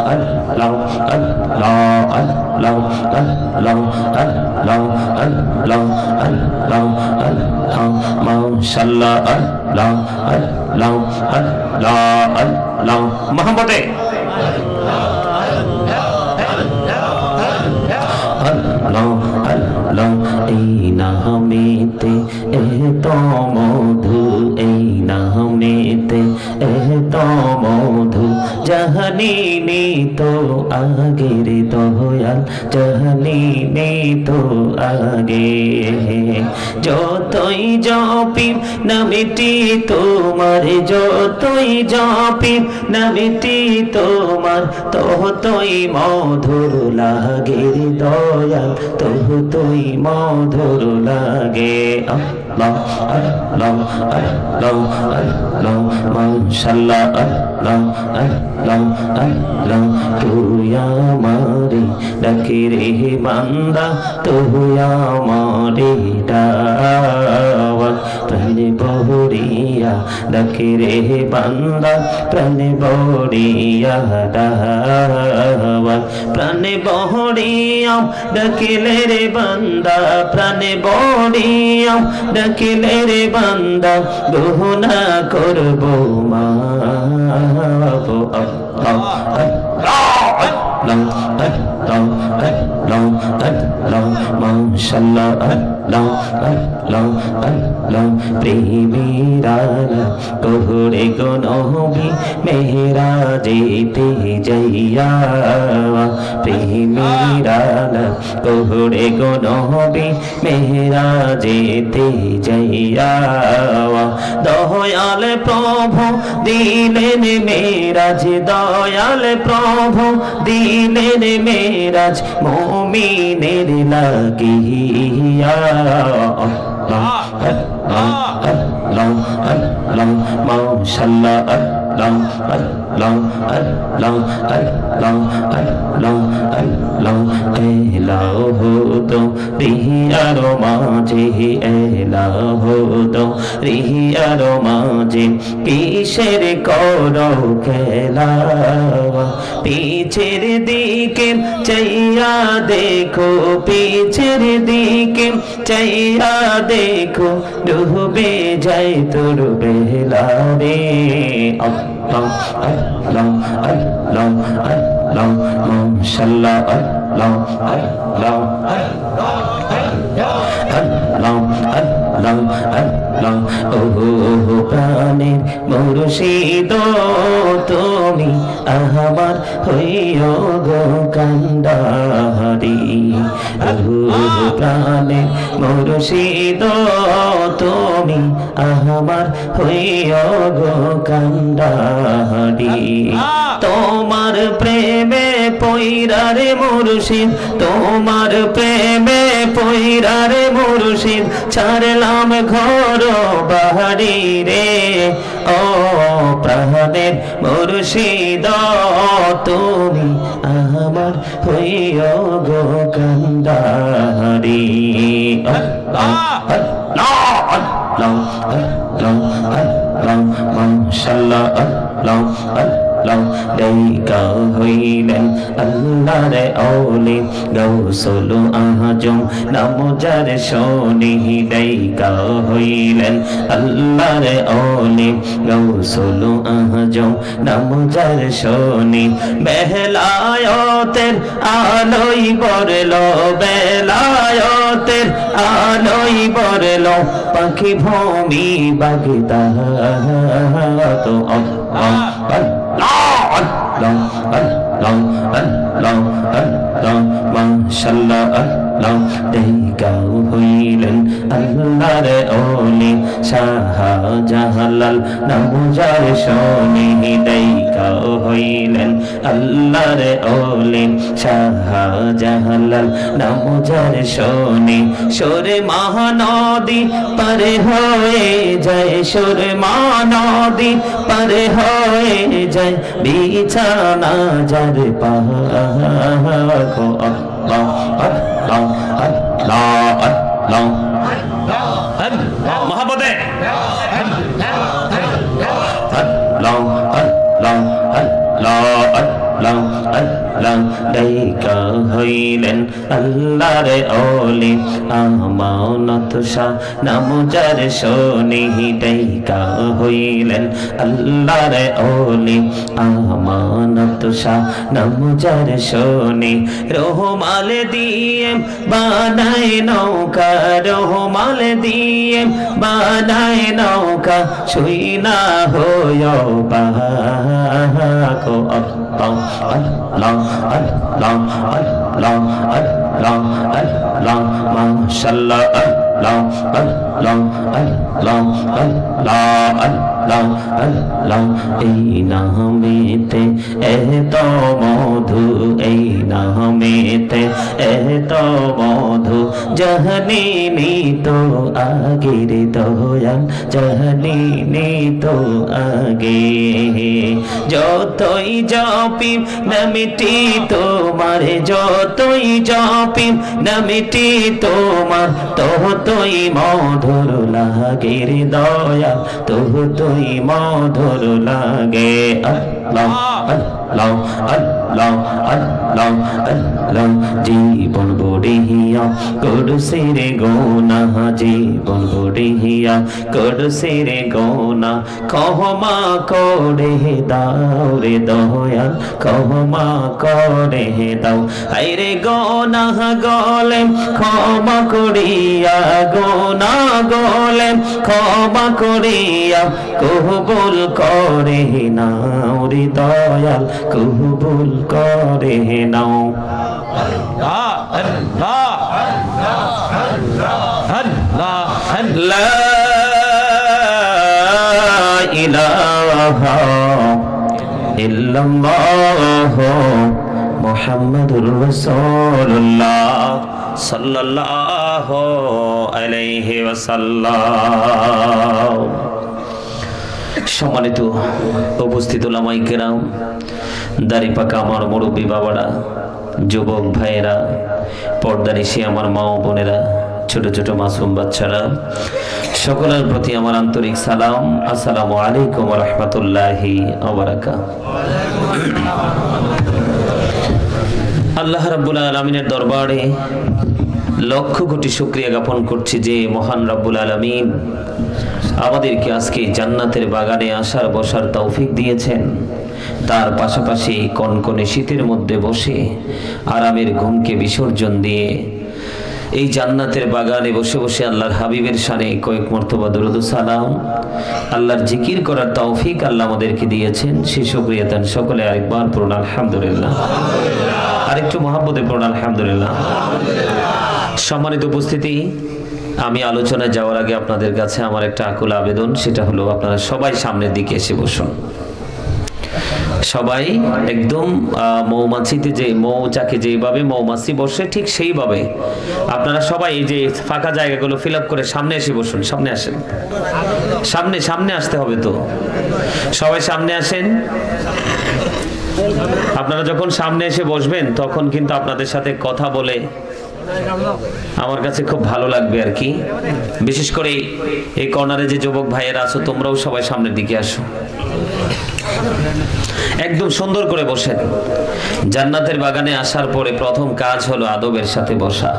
Allah Allah Allah Allah Allah Allah Allah Allah mashallah Allah Allah Allah Allah mohammade Allah Allah এই নামেতে এত মধু এই নামেতে এত মধু জাহানিনি তো আগের দয়াল জাহানিনি তো আগে যতই জপি নামটি তোমার যতই জপি নামটি তোমার ততই মধুর লাগে দয়াল ততই মধুর লাগে Allah Allah Allah Allah mashallah Allah Allah Allah তুই আমারে ডাকি রে বান্দা তুই আমারে ডাওয়াত প্রাণে বহরিয়া ডাকি রে বান্দা প্রাণে বহরিয়া ডাওয়াত প্রাণে বহরিয়া ডাকিলে রে বান্দা প্রাণে বহরিয়া ডাকিলে রে বান্দা গুনাহ করব মাফ Allah mashallah Allah Allah Allah প্রেমিরানা কোহরে গো নবী মেহরাজেতে যাইয়া প্রেমিরানা কোহরে গো নবী মেহরাজেতে যাইয়া দয়াল প্রভু দিলেন মেরাজ দয়াল প্রভু দিলেন মেরাজ মুমিনের লাগিয়া Allah Allah Allah Allah mashallah Allah Allah Allah Allah Allah Allah elahu to rihar maje elahu to rihar maje kisher koro khela picher dike chaiya dekho picher dike chaiya dekho ডুবে যায় তোর বেলা রে Allah Allah Allah Allah mashallah Allah Allah Allah Allah Allah oh প্রাণের মুর্শিদ তুমি আমার হইও গো কান্ডারি oh প্রাণের মুর্শিদ তুমি আমার হইও গো কান্ডারি তোমার প্রেমে পয়রা রে মুর্শিদ তোমার প্রেমে পয়রা রে মুর্শিদ ছাড়লাম ঘর বাড়ি রে ও প্রাণের মুর্শিদ তুমি আমার হইও গো কান্ডারি Allah Allah Allah Allah Allah mashallah Allah Allah ডাইকা হইলেন আল্লাহর আউলি গাউসুল আজম নাম যার শোনি ডাইকা হইলেন আল্লাহর আউলি গাউসুল আজম নাম যার শোনি বেলায়েতের আলোই বরলো বেলায়েতের আলোই বরলো পাখি ভূমি বাগদা তো Allah Allah Allah Allah Allah mashallah Allah ডাইকা হইলেন আল্লাহর আউলি শাহজালাল নাম যার শোনি ডাইকা হইলেন আল্লাহর আউলি শাহজালাল নাম যার শোনি সুর মহানদী পার হয়ে যায় সুর মহানদী পার হয়ে যায় বিছানা যার পাগো Allah Allah Allah Allah mohammade Allah Allah Allah Allah আল্লাহ ডাইকা হইলেন আল্লাহর ওলি আমানত শাহ নাম যার শোনে ডাইকা হইলেন আল্লাহর ওলি আমানত শাহ নাম যার শোনে রহমাল দিয়ে বানায় নৌকা রহমাল দিয়ে বানায় নৌকা শুই না হয়ো বাকো আল্লাহ আল্লাহ আল্লাহ আল্লাহ আল্লাহ মাশাআল্লাহ আল্লাহ আল্লাহ আল্লাহ আল্লাহ আল্লাহ আল্লাহ এই নামেতে এত মধু এই নামেতে এত মধু জাহানি তো আগের দয়াল জাহানি তো আগে যতই জপি নামটি তোমার যতই জপি নামটি তোমার ততই মধুর লাগে রে দয়াল ততই মধুর লাগে আল্লাহ আল্লাহ আল্লাহ আল্লাহ আল্লাহ জীবন বড়িয়া করছে রে গোনা জীবন বড়িয়া করছে রে গোনা ক্ষমা করে দাও রে দয়াল ক্ষমা করে দাও আই রে গোনা গলে ক্ষমা করিয়া গোনা গলে ক্ষমা করিয়া কবুল করে নাও রে দয়াল কবুল করে নাও আল্লাহ আল্লাহ আল্লাহ আল্লাহ ইলাহা ইল্লাল্লাহ মুহাম্মাদুর রাসূলুল্লাহ সাল্লাল্লাহু আলাইহি ওয়াসাল্লাম। সম্মানিত উপস্থিত ওলামায়ে কেরাম, দাড়ি পাকা আমার মুরব্বী বাবারা, যুবক ভাইয়েরা, পর্দানিশী আমার মা ও বোনেরা, ছোট ছোট মাসুম বাচ্চারা, সকলের প্রতি আমার আন্তরিক সালাম। আসসালামু আলাইকুম ওয়া রাহমাতুল্লাহি ওয়া বারাকাতুহু। আল্লাহ রাব্বুল আলামিনের দরবারে লক্ষ কোটি শুকরিয়া জ্ঞাপন করছি যে মহান রাব্বুল আলামিন আমাদেরকে আজকে জান্নাতের বাগানে আসার বসার তৌফিক দিয়েছেন। তার পাশাপাশি কনকনে শীতের মধ্যে বসে আরামের ঘুমকে বিসর্জন দিয়ে এই জান্নাতের বাগানে বসে বসে আল্লাহর হাবিবের শানে কয়েক মর্তবা দরুদ ও সালাম আল্লাহর জিকির করার তৌফিক আল্লাহ আমাদেরকে দিয়েছেন। সেই শুকরিয়া দেন সকলে আরেকবার পড়ুন আলহামদুলিল্লাহ। আরেকটু মহব্বতে পড়ুন আলহামদুলিল্লাহ। সম্মানিত উপস্থিতি, আমি আলোচনায় যাওয়ার আগে আপনাদের কাছে আমার একটা আকুল আবেদন, সেটা হলো আপনারা সবাই সামনের দিকে এসে বসুন। সবাই একদম মৌমাছিতে যে মৌচাকে যেভাবে মৌমাছি বসে ঠিক সেইভাবে আপনারা সবাই এই যে ফাঁকা জায়গাগুলো ফিল আপ করে সামনে এসে বসুন। সামনে আসেন, সামনে সামনে আসতে হবে তো, সবাই সামনে আসেন। আপনারা যখন সামনে এসে বসবেন তখন কিন্তু আপনাদের সাথে কথা বলে আমার কাছে খুব ভালো লাগবে আর কি। বিশেষ করে এই কর্নারে যে যুবক ভাইয়েরা আছো, তোমরাও সবাই সামনের দিকে আসো, একদম সুন্দর করে বসেন। জান্নাতের বাগানে আসার পরে প্রথম কাজ হলো আদবের সাথে বসা।